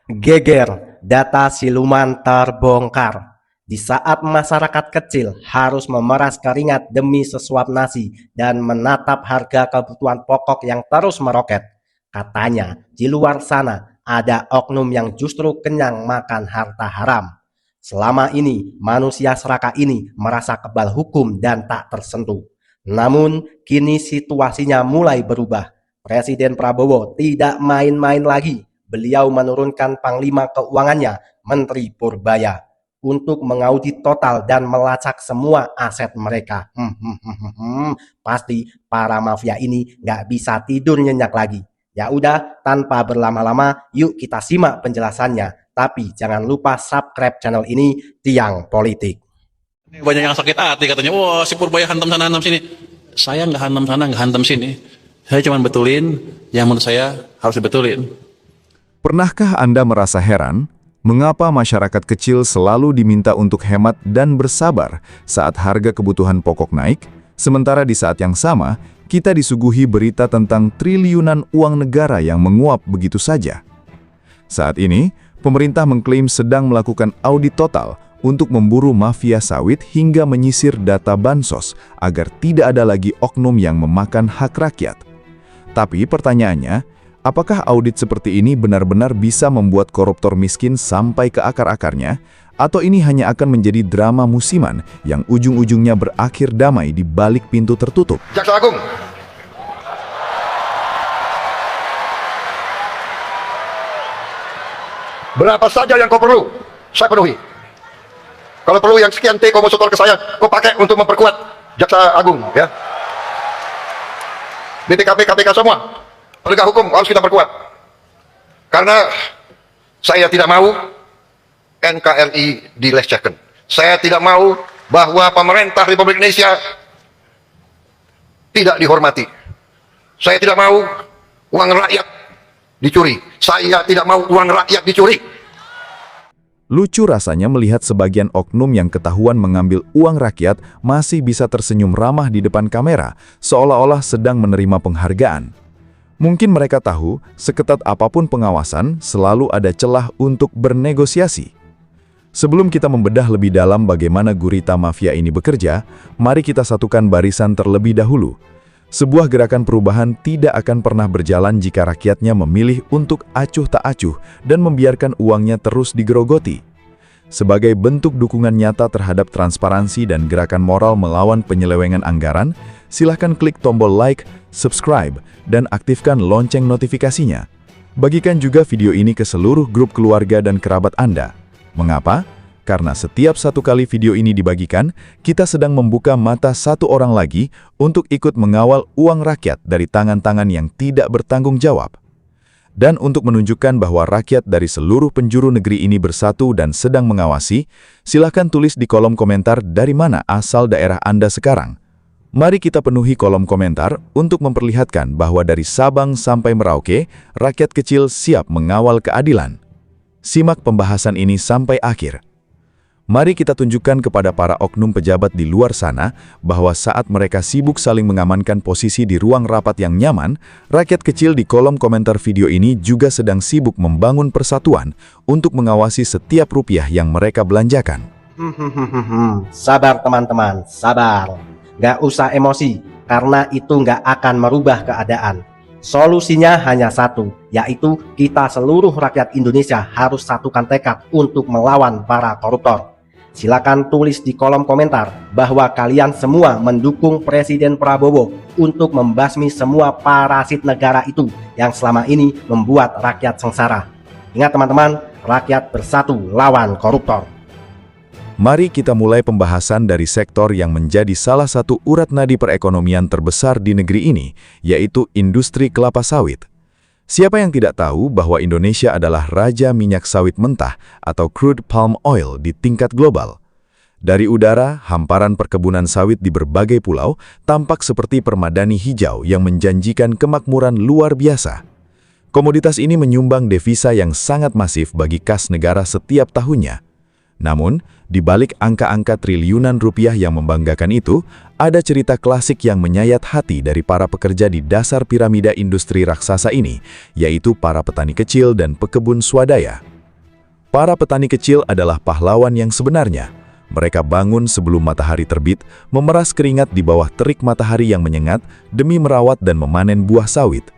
Geger, data siluman terbongkar. Di saat masyarakat kecil harus memeras keringat demi sesuap nasi dan menatap harga kebutuhan pokok yang terus meroket, katanya di luar sana ada oknum yang justru kenyang makan harta haram. Selama ini manusia serakah ini merasa kebal hukum dan tak tersentuh. Namun kini situasinya mulai berubah. Presiden Prabowo tidak main-main lagi. Beliau menurunkan Panglima Keuangannya, Menteri Purbaya, untuk mengaudit total dan melacak semua aset mereka. Pasti para mafia ini nggak bisa tidur nyenyak lagi. Ya udah, tanpa berlama-lama, yuk kita simak penjelasannya. Tapi jangan lupa subscribe channel ini, Tiang Politik. Banyak yang sakit hati katanya, wah si Purbaya hantam sana hantam sini. Saya nggak hantam sana, nggak hantam sini. Saya cuma betulin yang menurut saya harus dibetulin. Pernahkah Anda merasa heran mengapa masyarakat kecil selalu diminta untuk hemat dan bersabar saat harga kebutuhan pokok naik, sementara di saat yang sama kita disuguhi berita tentang triliunan uang negara yang menguap begitu saja? Saat ini, pemerintah mengklaim sedang melakukan audit total untuk memburu mafia sawit hingga menyisir data bansos agar tidak ada lagi oknum yang memakan hak rakyat. Tapi pertanyaannya, apakah audit seperti ini benar-benar bisa membuat koruptor miskin sampai ke akar-akarnya, atau ini hanya akan menjadi drama musiman yang ujung-ujungnya berakhir damai di balik pintu tertutup? Jaksa Agung, berapa saja yang kau perlu, saya penuhi. Kalau perlu yang sekian T kau mau setor ke saya, kau pakai untuk memperkuat Jaksa Agung, ya. BPKP, KPK semua, penegak hukum harus kita perkuat. Karena saya tidak mau NKRI dilecehkan. Saya tidak mau bahwa pemerintah Republik Indonesia tidak dihormati. Saya tidak mau uang rakyat dicuri. Saya tidak mau uang rakyat dicuri. Lucu rasanya melihat sebagian oknum yang ketahuan mengambil uang rakyat masih bisa tersenyum ramah di depan kamera, seolah-olah sedang menerima penghargaan. Mungkin mereka tahu, seketat apapun pengawasan, selalu ada celah untuk bernegosiasi. Sebelum kita membedah lebih dalam bagaimana gurita mafia ini bekerja, mari kita satukan barisan terlebih dahulu. Sebuah gerakan perubahan tidak akan pernah berjalan jika rakyatnya memilih untuk acuh tak acuh dan membiarkan uangnya terus digerogoti. Sebagai bentuk dukungan nyata terhadap transparansi dan gerakan moral melawan penyelewengan anggaran, silahkan klik tombol like, subscribe, dan aktifkan lonceng notifikasinya. Bagikan juga video ini ke seluruh grup keluarga dan kerabat Anda. Mengapa? Karena setiap satu kali video ini dibagikan, kita sedang membuka mata satu orang lagi untuk ikut mengawal uang rakyat dari tangan-tangan yang tidak bertanggung jawab. Dan untuk menunjukkan bahwa rakyat dari seluruh penjuru negeri ini bersatu dan sedang mengawasi, silakan tulis di kolom komentar dari mana asal daerah Anda sekarang. Mari kita penuhi kolom komentar untuk memperlihatkan bahwa dari Sabang sampai Merauke, rakyat kecil siap mengawal keadilan. Simak pembahasan ini sampai akhir. Mari kita tunjukkan kepada para oknum pejabat di luar sana bahwa saat mereka sibuk saling mengamankan posisi di ruang rapat yang nyaman, rakyat kecil di kolom komentar video ini juga sedang sibuk membangun persatuan untuk mengawasi setiap rupiah yang mereka belanjakan. Sabar teman-teman, sabar. Nggak usah emosi, karena itu nggak akan merubah keadaan. Solusinya hanya satu, yaitu kita seluruh rakyat Indonesia harus satukan tekad untuk melawan para koruptor. Silakan tulis di kolom komentar bahwa kalian semua mendukung Presiden Prabowo untuk membasmi semua parasit negara itu yang selama ini membuat rakyat sengsara. Ingat teman-teman, rakyat bersatu lawan koruptor. Mari kita mulai pembahasan dari sektor yang menjadi salah satu urat nadi perekonomian terbesar di negeri ini, yaitu industri kelapa sawit. Siapa yang tidak tahu bahwa Indonesia adalah raja minyak sawit mentah atau crude palm oil di tingkat global? Dari udara, hamparan perkebunan sawit di berbagai pulau tampak seperti permadani hijau yang menjanjikan kemakmuran luar biasa. Komoditas ini menyumbang devisa yang sangat masif bagi kas negara setiap tahunnya. Namun, di balik angka-angka triliunan rupiah yang membanggakan itu, ada cerita klasik yang menyayat hati dari para pekerja di dasar piramida industri raksasa ini, yaitu para petani kecil dan pekebun swadaya. Para petani kecil adalah pahlawan yang sebenarnya. Mereka bangun sebelum matahari terbit, memeras keringat di bawah terik matahari yang menyengat demi merawat dan memanen buah sawit.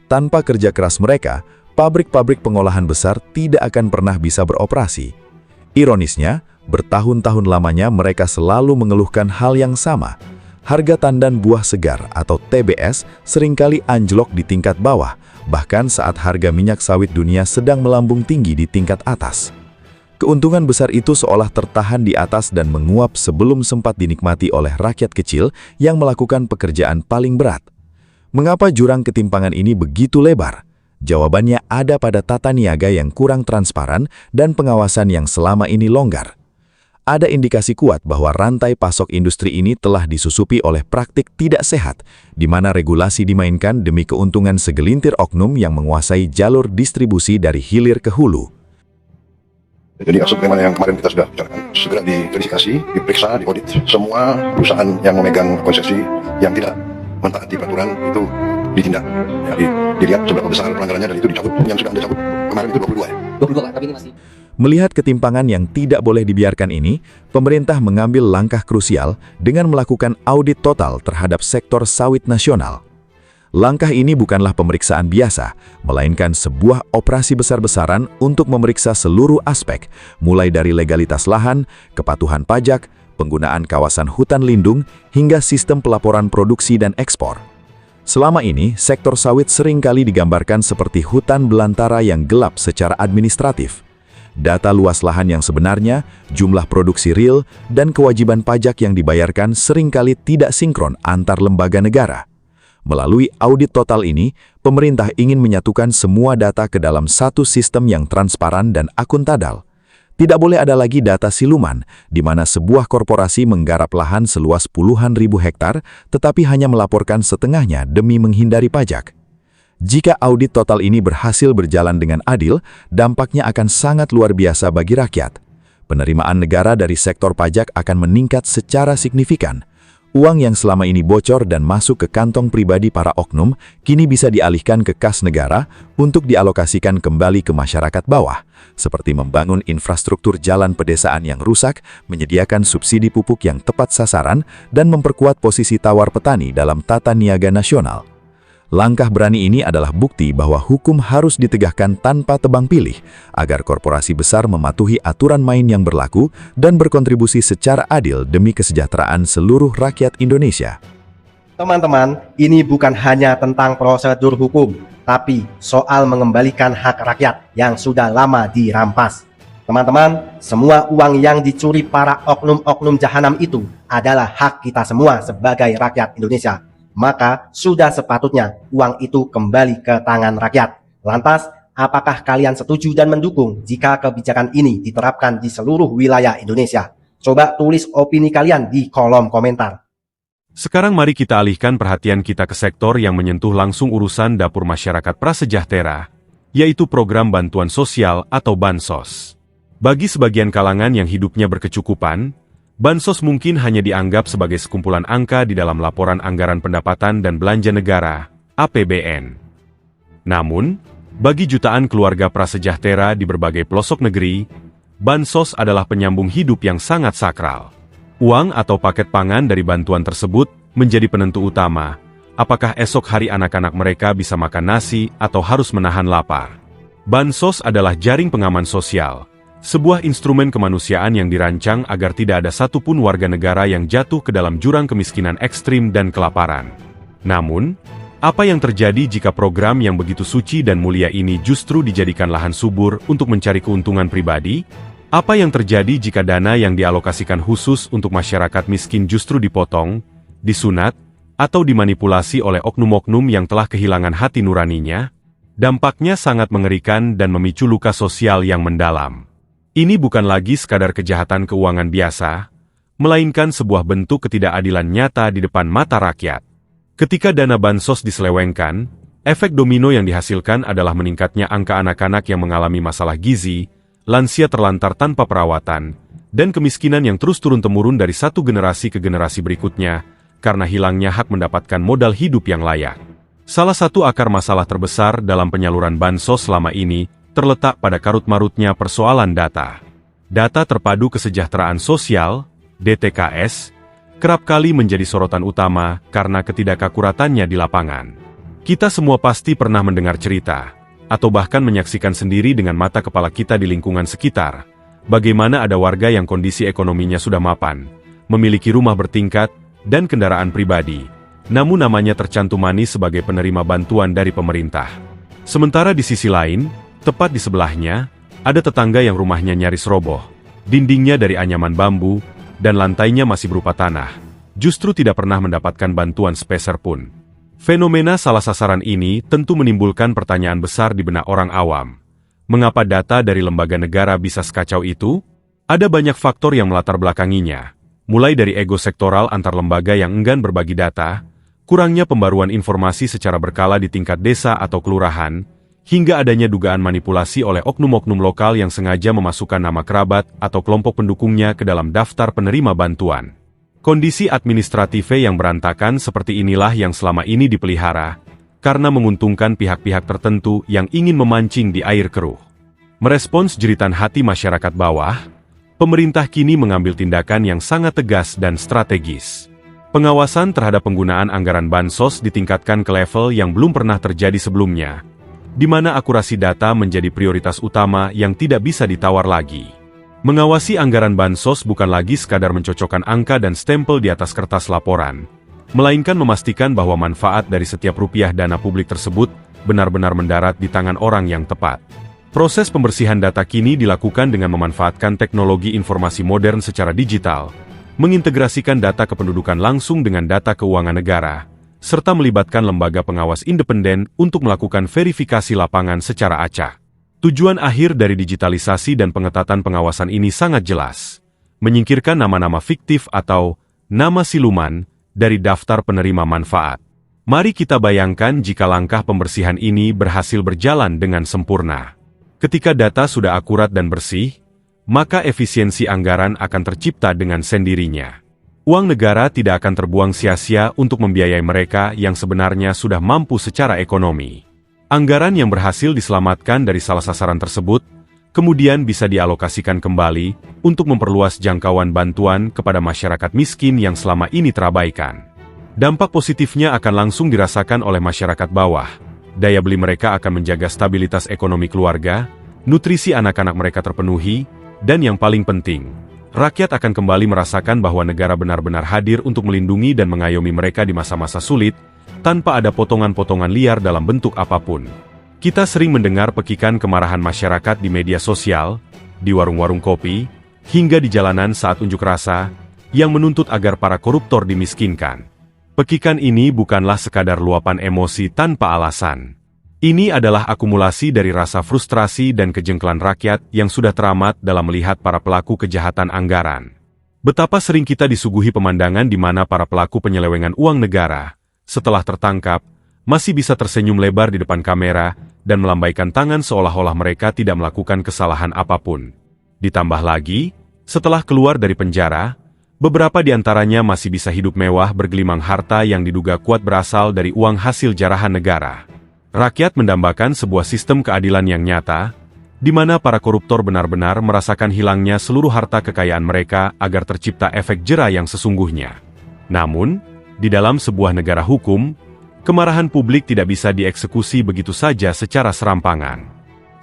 Tanpa kerja keras mereka, pabrik-pabrik pengolahan besar tidak akan pernah bisa beroperasi. Ironisnya, bertahun-tahun lamanya mereka selalu mengeluhkan hal yang sama. Harga tandan buah segar atau TBS seringkali anjlok di tingkat bawah, bahkan saat harga minyak sawit dunia sedang melambung tinggi di tingkat atas. Keuntungan besar itu seolah tertahan di atas dan menguap sebelum sempat dinikmati oleh rakyat kecil yang melakukan pekerjaan paling berat. Mengapa jurang ketimpangan ini begitu lebar? Jawabannya ada pada tata niaga yang kurang transparan dan pengawasan yang selama ini longgar. Ada indikasi kuat bahwa rantai pasok industri ini telah disusupi oleh praktik tidak sehat, di mana regulasi dimainkan demi keuntungan segelintir oknum yang menguasai jalur distribusi dari hilir ke hulu. Jadi sebagaimana yang kemarin kita sudah bicarakan, segera diverifikasi, diperiksa, diaudit. Semua perusahaan yang memegang konsesi yang tidak mentaati peraturan itu ditindak. Ya, dilihat seberapa besar pelanggarannya dan itu dicabut. Yang sudah Anda cabut kemarin itu 22 ya. 22 Pak, tapi ini masih. Melihat ketimpangan yang tidak boleh dibiarkan ini, pemerintah mengambil langkah krusial dengan melakukan audit total terhadap sektor sawit nasional. Langkah ini bukanlah pemeriksaan biasa, melainkan sebuah operasi besar-besaran untuk memeriksa seluruh aspek, mulai dari legalitas lahan, kepatuhan pajak, penggunaan kawasan hutan lindung, hingga sistem pelaporan produksi dan ekspor. Selama ini, sektor sawit seringkali digambarkan seperti hutan belantara yang gelap secara administratif. Data luas lahan yang sebenarnya, jumlah produksi real, dan kewajiban pajak yang dibayarkan seringkali tidak sinkron antar lembaga negara. Melalui audit total ini, pemerintah ingin menyatukan semua data ke dalam satu sistem yang transparan dan akuntabel. Tidak boleh ada lagi data siluman, di mana sebuah korporasi menggarap lahan seluas puluhan ribu hektar, tetapi hanya melaporkan setengahnya demi menghindari pajak. Jika audit total ini berhasil berjalan dengan adil, dampaknya akan sangat luar biasa bagi rakyat. Penerimaan negara dari sektor pajak akan meningkat secara signifikan. Uang yang selama ini bocor dan masuk ke kantong pribadi para oknum, kini bisa dialihkan ke kas negara untuk dialokasikan kembali ke masyarakat bawah, seperti membangun infrastruktur jalan pedesaan yang rusak, menyediakan subsidi pupuk yang tepat sasaran, dan memperkuat posisi tawar petani dalam tata niaga nasional. Langkah berani ini adalah bukti bahwa hukum harus ditegakkan tanpa tebang pilih, agar korporasi besar mematuhi aturan main yang berlaku dan berkontribusi secara adil demi kesejahteraan seluruh rakyat Indonesia. Teman-teman, ini bukan hanya tentang prosedur hukum, tapi soal mengembalikan hak rakyat yang sudah lama dirampas. Teman-teman, semua uang yang dicuri para oknum-oknum jahanam itu adalah hak kita semua sebagai rakyat Indonesia. Maka sudah sepatutnya uang itu kembali ke tangan rakyat. Lantas, apakah kalian setuju dan mendukung jika kebijakan ini diterapkan di seluruh wilayah Indonesia? Coba tulis opini kalian di kolom komentar. Sekarang mari kita alihkan perhatian kita ke sektor yang menyentuh langsung urusan dapur masyarakat prasejahtera, yaitu program bantuan sosial atau Bansos. Bagi sebagian kalangan yang hidupnya berkecukupan, Bansos mungkin hanya dianggap sebagai sekumpulan angka di dalam laporan anggaran pendapatan dan belanja negara, APBN. Namun, bagi jutaan keluarga prasejahtera di berbagai pelosok negeri, Bansos adalah penyambung hidup yang sangat sakral. Uang atau paket pangan dari bantuan tersebut menjadi penentu utama, apakah esok hari anak-anak mereka bisa makan nasi atau harus menahan lapar. Bansos adalah jaring pengaman sosial, sebuah instrumen kemanusiaan yang dirancang agar tidak ada satupun warga negara yang jatuh ke dalam jurang kemiskinan ekstrim dan kelaparan. Namun, apa yang terjadi jika program yang begitu suci dan mulia ini justru dijadikan lahan subur untuk mencari keuntungan pribadi? Apa yang terjadi jika dana yang dialokasikan khusus untuk masyarakat miskin justru dipotong, disunat, atau dimanipulasi oleh oknum-oknum yang telah kehilangan hati nuraninya? Dampaknya sangat mengerikan dan memicu luka sosial yang mendalam. Ini bukan lagi sekadar kejahatan keuangan biasa, melainkan sebuah bentuk ketidakadilan nyata di depan mata rakyat. Ketika dana bansos diselewengkan, efek domino yang dihasilkan adalah meningkatnya angka anak-anak yang mengalami masalah gizi, lansia terlantar tanpa perawatan, dan kemiskinan yang terus turun-temurun dari satu generasi ke generasi berikutnya, karena hilangnya hak mendapatkan modal hidup yang layak. Salah satu akar masalah terbesar dalam penyaluran bansos selama ini terletak pada karut-marutnya persoalan data. Data terpadu kesejahteraan sosial, DTKS, kerap kali menjadi sorotan utama karena ketidakakuratannya di lapangan. Kita semua pasti pernah mendengar cerita, atau bahkan menyaksikan sendiri dengan mata kepala kita di lingkungan sekitar, bagaimana ada warga yang kondisi ekonominya sudah mapan, memiliki rumah bertingkat, dan kendaraan pribadi, namun namanya tercantum manis sebagai penerima bantuan dari pemerintah. Sementara di sisi lain, tepat di sebelahnya, ada tetangga yang rumahnya nyaris roboh, dindingnya dari anyaman bambu, dan lantainya masih berupa tanah, justru tidak pernah mendapatkan bantuan sepeser pun. Fenomena salah sasaran ini tentu menimbulkan pertanyaan besar di benak orang awam. Mengapa data dari lembaga negara bisa sekacau itu? Ada banyak faktor yang melatar belakanginya, mulai dari ego sektoral antar lembaga yang enggan berbagi data, kurangnya pembaruan informasi secara berkala di tingkat desa atau kelurahan, hingga adanya dugaan manipulasi oleh oknum-oknum lokal yang sengaja memasukkan nama kerabat atau kelompok pendukungnya ke dalam daftar penerima bantuan. Kondisi administratif yang berantakan seperti inilah yang selama ini dipelihara, karena menguntungkan pihak-pihak tertentu yang ingin memancing di air keruh. Merespons jeritan hati masyarakat bawah, pemerintah kini mengambil tindakan yang sangat tegas dan strategis. Pengawasan terhadap penggunaan anggaran bansos ditingkatkan ke level yang belum pernah terjadi sebelumnya, di mana akurasi data menjadi prioritas utama yang tidak bisa ditawar lagi. Mengawasi anggaran bansos bukan lagi sekadar mencocokkan angka dan stempel di atas kertas laporan, melainkan memastikan bahwa manfaat dari setiap rupiah dana publik tersebut benar-benar mendarat di tangan orang yang tepat. Proses pembersihan data kini dilakukan dengan memanfaatkan teknologi informasi modern secara digital, mengintegrasikan data kependudukan langsung dengan data keuangan negara, serta melibatkan lembaga pengawas independen untuk melakukan verifikasi lapangan secara acak. Tujuan akhir dari digitalisasi dan pengetatan pengawasan ini sangat jelas, menyingkirkan nama-nama fiktif atau nama siluman dari daftar penerima manfaat. Mari kita bayangkan jika langkah pembersihan ini berhasil berjalan dengan sempurna. Ketika data sudah akurat dan bersih, maka efisiensi anggaran akan tercipta dengan sendirinya. Uang negara tidak akan terbuang sia-sia untuk membiayai mereka yang sebenarnya sudah mampu secara ekonomi. Anggaran yang berhasil diselamatkan dari salah sasaran tersebut, kemudian bisa dialokasikan kembali untuk memperluas jangkauan bantuan kepada masyarakat miskin yang selama ini terabaikan. Dampak positifnya akan langsung dirasakan oleh masyarakat bawah. Daya beli mereka akan menjaga stabilitas ekonomi keluarga, nutrisi anak-anak mereka terpenuhi, dan yang paling penting, rakyat akan kembali merasakan bahwa negara benar-benar hadir untuk melindungi dan mengayomi mereka di masa-masa sulit, tanpa ada potongan-potongan liar dalam bentuk apapun. Kita sering mendengar pekikan kemarahan masyarakat di media sosial, di warung-warung kopi, hingga di jalanan saat unjuk rasa, yang menuntut agar para koruptor dimiskinkan. Pekikan ini bukanlah sekadar luapan emosi tanpa alasan. Ini adalah akumulasi dari rasa frustrasi dan kejengkelan rakyat yang sudah teramat dalam melihat para pelaku kejahatan anggaran. Betapa sering kita disuguhi pemandangan di mana para pelaku penyelewengan uang negara, setelah tertangkap, masih bisa tersenyum lebar di depan kamera dan melambaikan tangan seolah-olah mereka tidak melakukan kesalahan apapun. Ditambah lagi, setelah keluar dari penjara, beberapa di antaranya masih bisa hidup mewah bergelimang harta yang diduga kuat berasal dari uang hasil jarahan negara. Rakyat mendambakan sebuah sistem keadilan yang nyata, di mana para koruptor benar-benar merasakan hilangnya seluruh harta kekayaan mereka agar tercipta efek jera yang sesungguhnya. Namun, di dalam sebuah negara hukum, kemarahan publik tidak bisa dieksekusi begitu saja secara serampangan.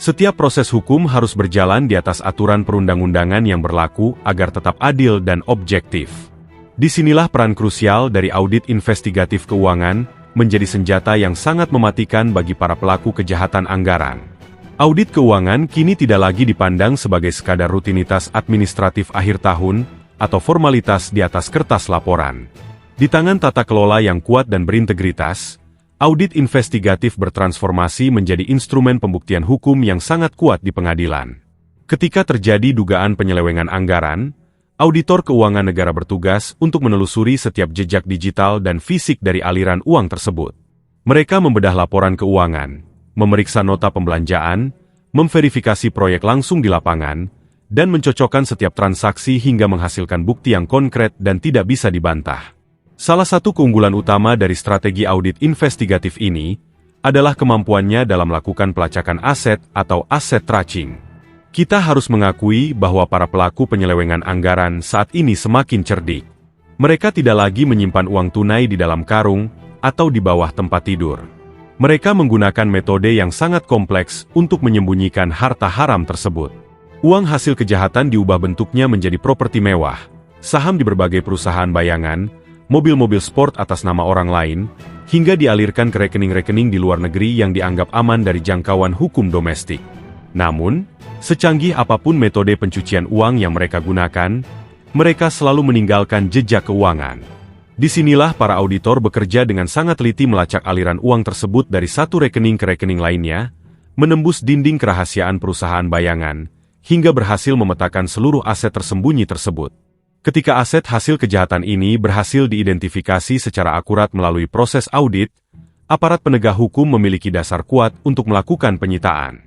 Setiap proses hukum harus berjalan di atas aturan perundang-undangan yang berlaku agar tetap adil dan objektif. Disinilah peran krusial dari audit investigatif keuangan, menjadi senjata yang sangat mematikan bagi para pelaku kejahatan anggaran. Audit keuangan kini tidak lagi dipandang sebagai sekadar rutinitas administratif akhir tahun, atau formalitas di atas kertas laporan. Di tangan tata kelola yang kuat dan berintegritas, audit investigatif bertransformasi menjadi instrumen pembuktian hukum yang sangat kuat di pengadilan. Ketika terjadi dugaan penyelewengan anggaran, auditor keuangan negara bertugas untuk menelusuri setiap jejak digital dan fisik dari aliran uang tersebut. Mereka membedah laporan keuangan, memeriksa nota pembelanjaan, memverifikasi proyek langsung di lapangan, dan mencocokkan setiap transaksi hingga menghasilkan bukti yang konkret dan tidak bisa dibantah. Salah satu keunggulan utama dari strategi audit investigatif ini adalah kemampuannya dalam melakukan pelacakan aset atau asset tracking. Kita harus mengakui bahwa para pelaku penyelewengan anggaran saat ini semakin cerdik. Mereka tidak lagi menyimpan uang tunai di dalam karung atau di bawah tempat tidur. Mereka menggunakan metode yang sangat kompleks untuk menyembunyikan harta haram tersebut. Uang hasil kejahatan diubah bentuknya menjadi properti mewah, saham di berbagai perusahaan bayangan, mobil-mobil sport atas nama orang lain, hingga dialirkan ke rekening-rekening di luar negeri yang dianggap aman dari jangkauan hukum domestik. Namun, secanggih apapun metode pencucian uang yang mereka gunakan, mereka selalu meninggalkan jejak keuangan. Disinilah para auditor bekerja dengan sangat teliti melacak aliran uang tersebut dari satu rekening ke rekening lainnya, menembus dinding kerahasiaan perusahaan bayangan, hingga berhasil memetakan seluruh aset tersembunyi tersebut. Ketika aset hasil kejahatan ini berhasil diidentifikasi secara akurat melalui proses audit, aparat penegak hukum memiliki dasar kuat untuk melakukan penyitaan.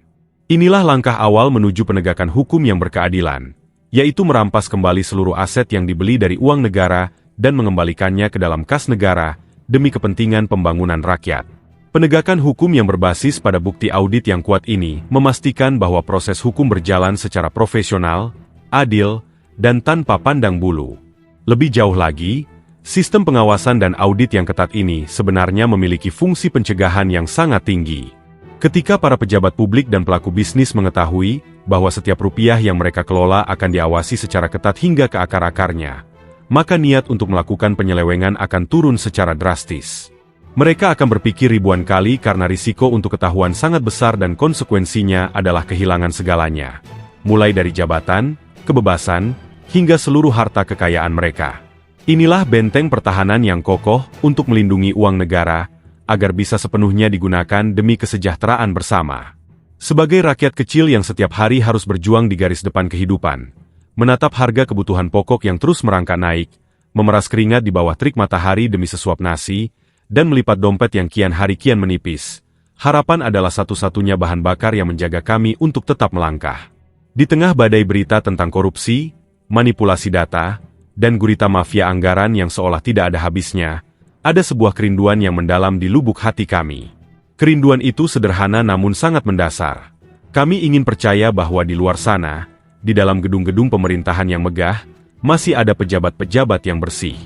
Inilah langkah awal menuju penegakan hukum yang berkeadilan, yaitu merampas kembali seluruh aset yang dibeli dari uang negara dan mengembalikannya ke dalam kas negara demi kepentingan pembangunan rakyat. Penegakan hukum yang berbasis pada bukti audit yang kuat ini memastikan bahwa proses hukum berjalan secara profesional, adil, dan tanpa pandang bulu. Lebih jauh lagi, sistem pengawasan dan audit yang ketat ini sebenarnya memiliki fungsi pencegahan yang sangat tinggi. Ketika para pejabat publik dan pelaku bisnis mengetahui bahwa setiap rupiah yang mereka kelola akan diawasi secara ketat hingga ke akar-akarnya, maka niat untuk melakukan penyelewengan akan turun secara drastis. Mereka akan berpikir ribuan kali karena risiko untuk ketahuan sangat besar dan konsekuensinya adalah kehilangan segalanya. Mulai dari jabatan, kebebasan, hingga seluruh harta kekayaan mereka. Inilah benteng pertahanan yang kokoh untuk melindungi uang negara, agar bisa sepenuhnya digunakan demi kesejahteraan bersama. Sebagai rakyat kecil yang setiap hari harus berjuang di garis depan kehidupan, menatap harga kebutuhan pokok yang terus merangkak naik, memeras keringat di bawah terik matahari demi sesuap nasi, dan melipat dompet yang kian hari kian menipis, harapan adalah satu-satunya bahan bakar yang menjaga kami untuk tetap melangkah. Di tengah badai berita tentang korupsi, manipulasi data, dan gurita mafia anggaran yang seolah tidak ada habisnya, ada sebuah kerinduan yang mendalam di lubuk hati kami. Kerinduan itu sederhana namun sangat mendasar. Kami ingin percaya bahwa di luar sana, di dalam gedung-gedung pemerintahan yang megah, masih ada pejabat-pejabat yang bersih.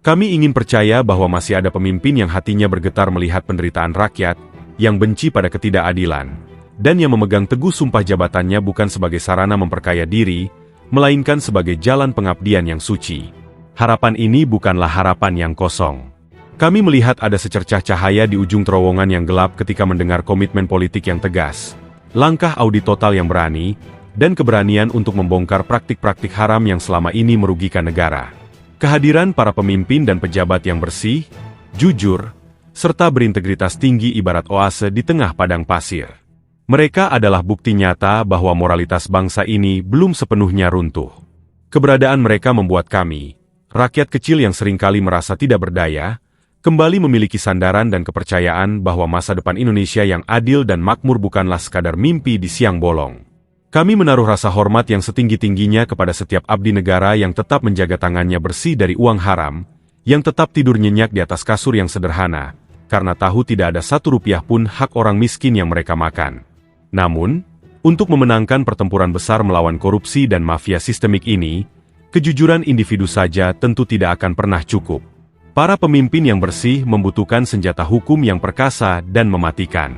Kami ingin percaya bahwa masih ada pemimpin yang hatinya bergetar melihat penderitaan rakyat, yang benci pada ketidakadilan, dan yang memegang teguh sumpah jabatannya bukan sebagai sarana memperkaya diri, melainkan sebagai jalan pengabdian yang suci. Harapan ini bukanlah harapan yang kosong. Kami melihat ada secercah cahaya di ujung terowongan yang gelap ketika mendengar komitmen politik yang tegas, langkah audit total yang berani, dan keberanian untuk membongkar praktik-praktik haram yang selama ini merugikan negara. Kehadiran para pemimpin dan pejabat yang bersih, jujur, serta berintegritas tinggi ibarat oase di tengah padang pasir. Mereka adalah bukti nyata bahwa moralitas bangsa ini belum sepenuhnya runtuh. Keberadaan mereka membuat kami, rakyat kecil yang seringkali merasa tidak berdaya, kembali memiliki sandaran dan kepercayaan bahwa masa depan Indonesia yang adil dan makmur bukanlah sekadar mimpi di siang bolong. Kami menaruh rasa hormat yang setinggi-tingginya kepada setiap abdi negara yang tetap menjaga tangannya bersih dari uang haram, yang tetap tidur nyenyak di atas kasur yang sederhana, karena tahu tidak ada satu rupiah pun hak orang miskin yang mereka makan. Namun, untuk memenangkan pertempuran besar melawan korupsi dan mafia sistemik ini, kejujuran individu saja tentu tidak akan pernah cukup. Para pemimpin yang bersih membutuhkan senjata hukum yang perkasa dan mematikan.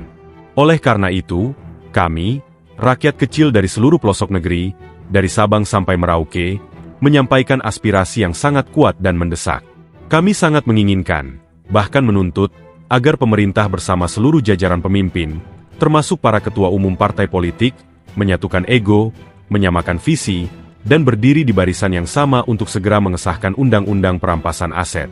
Oleh karena itu, kami, rakyat kecil dari seluruh pelosok negeri, dari Sabang sampai Merauke, menyampaikan aspirasi yang sangat kuat dan mendesak. Kami sangat menginginkan, bahkan menuntut, agar pemerintah bersama seluruh jajaran pemimpin, termasuk para ketua umum partai politik, menyatukan ego, menyamakan visi, dan berdiri di barisan yang sama untuk segera mengesahkan Undang-Undang Perampasan Aset.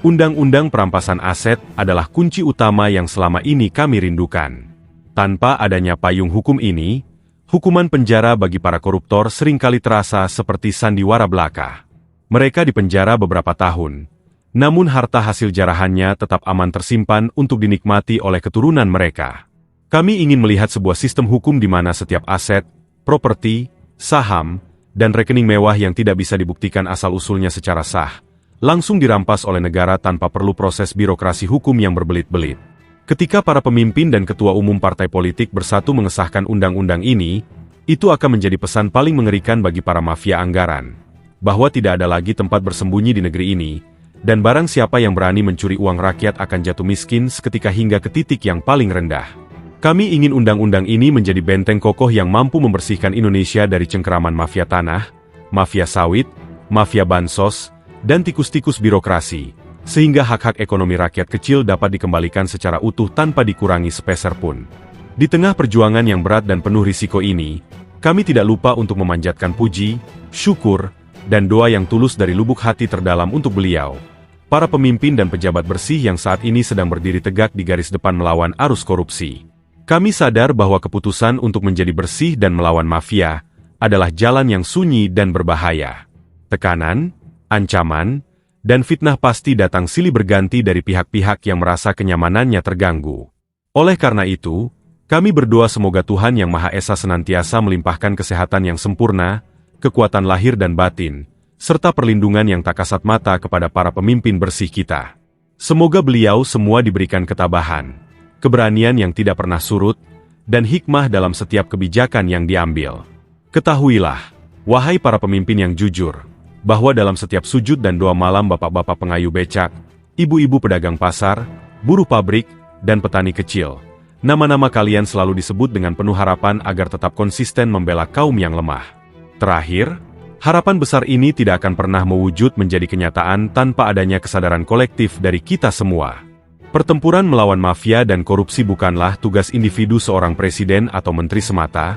Undang-Undang Perampasan Aset adalah kunci utama yang selama ini kami rindukan. Tanpa adanya payung hukum ini, hukuman penjara bagi para koruptor seringkali terasa seperti sandiwara belaka. Mereka dipenjara beberapa tahun, namun harta hasil jarahannya tetap aman tersimpan untuk dinikmati oleh keturunan mereka. Kami ingin melihat sebuah sistem hukum di mana setiap aset, properti, saham, dan rekening mewah yang tidak bisa dibuktikan asal-usulnya secara sah, langsung dirampas oleh negara tanpa perlu proses birokrasi hukum yang berbelit-belit. Ketika para pemimpin dan ketua umum partai politik bersatu mengesahkan undang-undang ini, itu akan menjadi pesan paling mengerikan bagi para mafia anggaran, bahwa tidak ada lagi tempat bersembunyi di negeri ini, dan barang siapa yang berani mencuri uang rakyat akan jatuh miskin seketika hingga ke titik yang paling rendah. Kami ingin undang-undang ini menjadi benteng kokoh yang mampu membersihkan Indonesia dari cengkeraman mafia tanah, mafia sawit, mafia bansos, dan tikus-tikus birokrasi, sehingga hak-hak ekonomi rakyat kecil dapat dikembalikan secara utuh tanpa dikurangi sepeser pun. Di tengah perjuangan yang berat dan penuh risiko ini, kami tidak lupa untuk memanjatkan puji, syukur, dan doa yang tulus dari lubuk hati terdalam untuk beliau, para pemimpin dan pejabat bersih yang saat ini sedang berdiri tegak di garis depan melawan arus korupsi. Kami sadar bahwa keputusan untuk menjadi bersih dan melawan mafia adalah jalan yang sunyi dan berbahaya. Tekanan, ancaman, dan fitnah pasti datang silih berganti dari pihak-pihak yang merasa kenyamanannya terganggu. Oleh karena itu, kami berdoa semoga Tuhan Yang Maha Esa senantiasa melimpahkan kesehatan yang sempurna, kekuatan lahir dan batin, serta perlindungan yang tak kasat mata kepada para pemimpin bersih kita. Semoga beliau semua diberikan ketabahan, keberanian yang tidak pernah surut, dan hikmah dalam setiap kebijakan yang diambil. Ketahuilah, wahai para pemimpin yang jujur, bahwa dalam setiap sujud dan doa malam bapak-bapak pengayu becak, ibu-ibu pedagang pasar, buruh pabrik, dan petani kecil, nama-nama kalian selalu disebut dengan penuh harapan agar tetap konsisten membela kaum yang lemah. Terakhir, harapan besar ini tidak akan pernah mewujud menjadi kenyataan tanpa adanya kesadaran kolektif dari kita semua. Pertempuran melawan mafia dan korupsi bukanlah tugas individu seorang presiden atau menteri semata,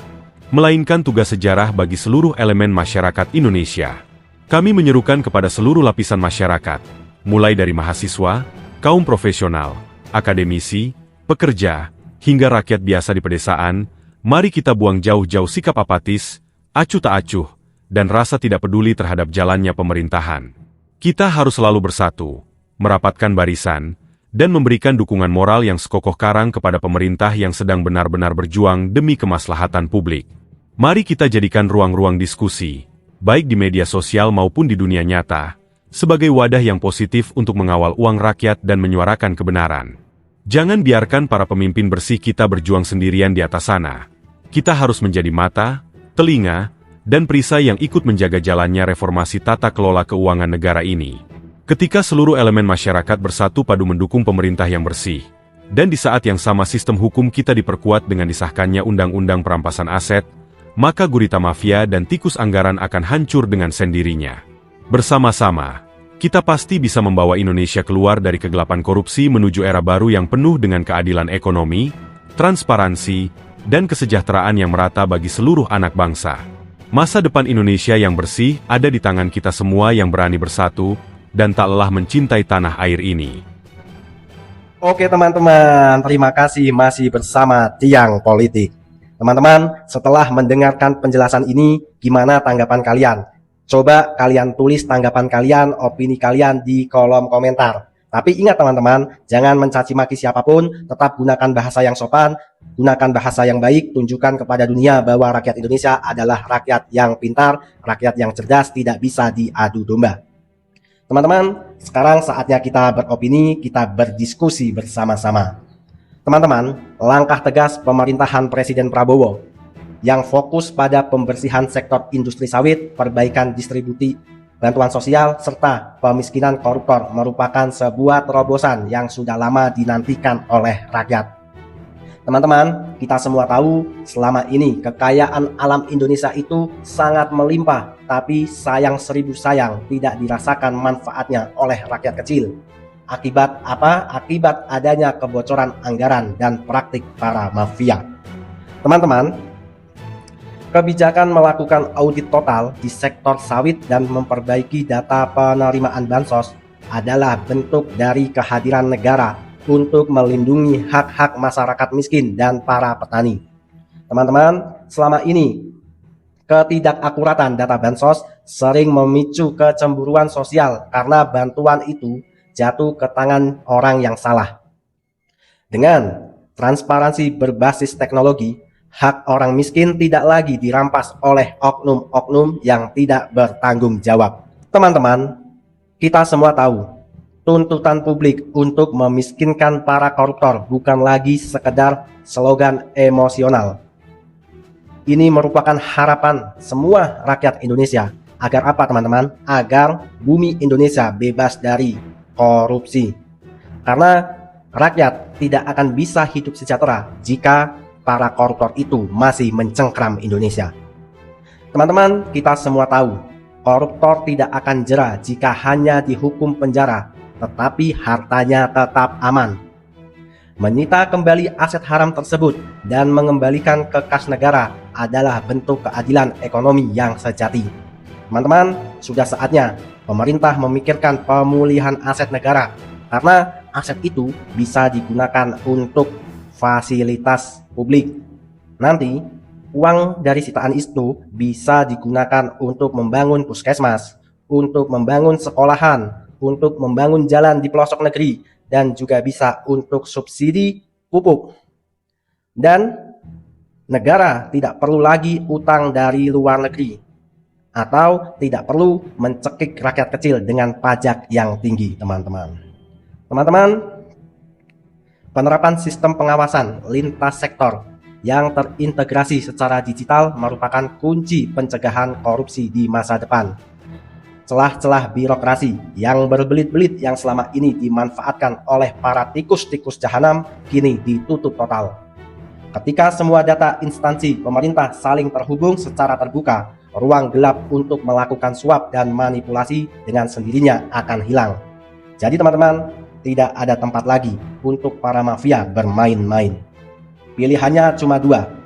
melainkan tugas sejarah bagi seluruh elemen masyarakat Indonesia. Kami menyerukan kepada seluruh lapisan masyarakat, mulai dari mahasiswa, kaum profesional, akademisi, pekerja, hingga rakyat biasa di pedesaan, mari kita buang jauh-jauh sikap apatis, acuh tak acuh, dan rasa tidak peduli terhadap jalannya pemerintahan. Kita harus selalu bersatu, merapatkan barisan, dan memberikan dukungan moral yang sekokoh karang kepada pemerintah yang sedang benar-benar berjuang demi kemaslahatan publik. Mari kita jadikan ruang-ruang diskusi, baik di media sosial maupun di dunia nyata, sebagai wadah yang positif untuk mengawal uang rakyat dan menyuarakan kebenaran. Jangan biarkan para pemimpin bersih kita berjuang sendirian di atas sana. Kita harus menjadi mata, telinga, dan perisai yang ikut menjaga jalannya reformasi tata kelola keuangan negara ini. Ketika seluruh elemen masyarakat bersatu padu mendukung pemerintah yang bersih, dan di saat yang sama sistem hukum kita diperkuat dengan disahkannya Undang-Undang Perampasan Aset, maka gurita mafia dan tikus anggaran akan hancur dengan sendirinya. Bersama-sama, kita pasti bisa membawa Indonesia keluar dari kegelapan korupsi menuju era baru yang penuh dengan keadilan ekonomi, transparansi, dan kesejahteraan yang merata bagi seluruh anak bangsa. Masa depan Indonesia yang bersih ada di tangan kita semua yang berani bersatu, dan tak lelah mencintai tanah air ini. Oke teman-teman, terima kasih masih bersama Tiang Politik. Teman-teman, setelah mendengarkan penjelasan ini, gimana tanggapan kalian? Coba kalian tulis tanggapan kalian, opini kalian di kolom komentar. Tapi ingat teman-teman, jangan mencaci maki siapapun, tetap gunakan bahasa yang sopan, gunakan bahasa yang baik, tunjukkan kepada dunia bahwa rakyat Indonesia adalah rakyat yang pintar, rakyat yang cerdas, tidak bisa diadu domba. Teman-teman, sekarang saatnya kita beropini, kita berdiskusi bersama-sama. Teman-teman, langkah tegas pemerintahan Presiden Prabowo yang fokus pada pembersihan sektor industri sawit, perbaikan distribusi bantuan sosial, serta pemiskinan koruptor merupakan sebuah terobosan yang sudah lama dinantikan oleh rakyat. Teman-teman, kita semua tahu selama ini kekayaan alam Indonesia itu sangat melimpah, tapi sayang seribu sayang tidak dirasakan manfaatnya oleh rakyat kecil. Akibat apa? Akibat adanya kebocoran anggaran dan praktik para mafia. Teman-teman, kebijakan melakukan audit total di sektor sawit dan memperbaiki data penerimaan bansos adalah bentuk dari kehadiran negara untuk melindungi hak-hak masyarakat miskin dan para petani. Teman-teman, selama ini ketidakakuratan data bansos sering memicu kecemburuan sosial karena bantuan itu jatuh ke tangan orang yang salah. Dengan transparansi berbasis teknologi, hak orang miskin tidak lagi dirampas oleh oknum-oknum yang tidak bertanggung jawab. Teman-teman, kita semua tahu Tuntutan publik untuk memiskinkan para koruptor bukan lagi sekedar slogan emosional. Ini merupakan harapan semua rakyat Indonesia. Agar apa teman-teman? Agar bumi Indonesia bebas dari korupsi. Karena rakyat tidak akan bisa hidup sejahtera jika para koruptor itu masih mencengkram Indonesia. Teman-teman, kita semua tahu, koruptor tidak akan jera jika hanya dihukum penjara, tetapi hartanya tetap aman. Menyita kembali aset haram tersebut dan mengembalikan ke kas negara adalah bentuk keadilan ekonomi yang sejati. Teman-teman, sudah saatnya pemerintah memikirkan pemulihan aset negara, karena aset itu bisa digunakan untuk fasilitas publik. Nanti, uang dari sitaan itu bisa digunakan untuk membangun puskesmas, untuk membangun sekolahan, untuk membangun jalan di pelosok negeri, dan juga bisa untuk subsidi pupuk. Dan negara tidak perlu lagi utang dari luar negeri, atau tidak perlu mencekik rakyat kecil dengan pajak yang tinggi, teman-teman. Teman-teman, penerapan sistem pengawasan lintas sektor yang terintegrasi secara digital merupakan kunci pencegahan korupsi di masa depan. Celah-celah birokrasi yang berbelit-belit yang selama ini dimanfaatkan oleh para tikus-tikus jahanam kini ditutup total. Ketika semua data instansi pemerintah saling terhubung secara terbuka, ruang gelap untuk melakukan suap dan manipulasi dengan sendirinya akan hilang. Jadi teman-teman, tidak ada tempat lagi untuk para mafia bermain-main. Pilihannya cuma dua.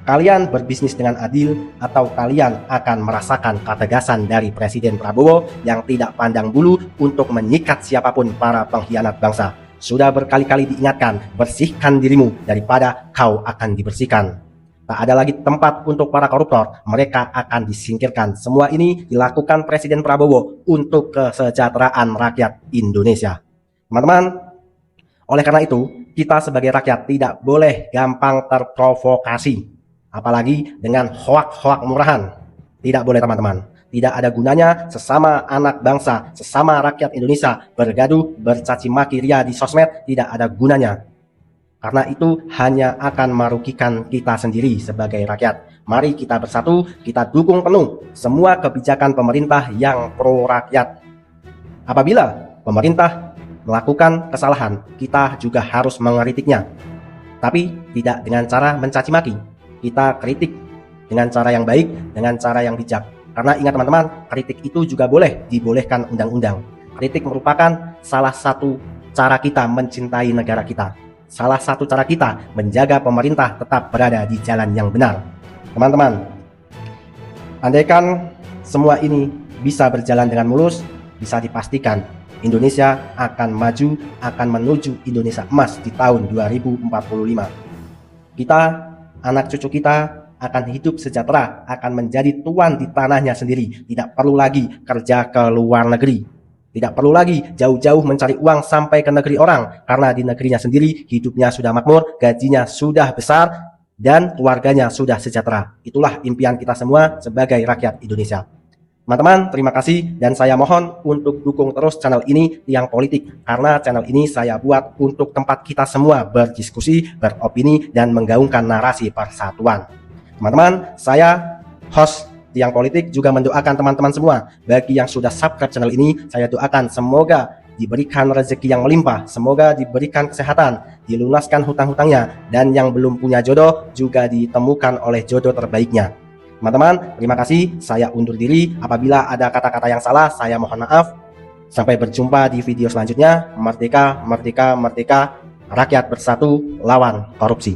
Kalian berbisnis dengan adil, atau kalian akan merasakan ketegasan dari Presiden Prabowo yang tidak pandang bulu untuk menyikat siapapun para pengkhianat bangsa. Sudah berkali-kali diingatkan, bersihkan dirimu daripada kau akan dibersihkan. Tak ada lagi tempat untuk para koruptor, mereka akan disingkirkan. Semua ini dilakukan Presiden Prabowo untuk kesejahteraan rakyat Indonesia. Teman-teman, oleh karena itu, kita sebagai rakyat tidak boleh gampang terprovokasi. Apalagi dengan hoak-hoak murahan. Tidak boleh teman-teman. Tidak ada gunanya sesama anak bangsa, sesama rakyat Indonesia bergaduh, bercaci maki ria di sosmed, tidak ada gunanya. Karena itu hanya akan merugikan kita sendiri sebagai rakyat. Mari kita bersatu, kita dukung penuh semua kebijakan pemerintah yang pro rakyat. Apabila pemerintah melakukan kesalahan, kita juga harus mengkritiknya. Tapi tidak dengan cara mencaci maki. Kita kritik dengan cara yang baik, dengan cara yang bijak. Karena ingat teman-teman, kritik itu juga dibolehkan undang-undang. Kritik merupakan salah satu cara kita mencintai negara kita. Salah satu cara kita menjaga pemerintah tetap berada di jalan yang benar. Teman-teman, andaikan semua ini bisa berjalan dengan mulus, bisa dipastikan Indonesia akan maju, akan menuju Indonesia emas di tahun 2045. Kita, anak cucu kita akan hidup sejahtera, akan menjadi tuan di tanahnya sendiri. Tidak perlu lagi kerja ke luar negeri. Tidak perlu lagi jauh-jauh mencari uang sampai ke negeri orang. Karena di negerinya sendiri hidupnya sudah makmur, gajinya sudah besar, dan keluarganya sudah sejahtera. Itulah impian kita semua sebagai rakyat Indonesia. Teman-teman, terima kasih, dan saya mohon untuk dukung terus channel ini, Tiang Politik, karena channel ini saya buat untuk tempat kita semua berdiskusi, beropini, dan menggaungkan narasi persatuan. Teman-teman, saya host Tiang Politik juga mendoakan teman-teman semua. Bagi yang sudah subscribe channel ini, saya doakan semoga diberikan rezeki yang melimpah, semoga diberikan kesehatan, dilunaskan hutang-hutangnya, dan yang belum punya jodoh juga ditemukan oleh jodoh terbaiknya. Teman-teman, terima kasih. Saya undur diri. Apabila ada kata-kata yang salah, saya mohon maaf. Sampai berjumpa di video selanjutnya. Merdeka, merdeka, merdeka. Rakyat bersatu lawan korupsi.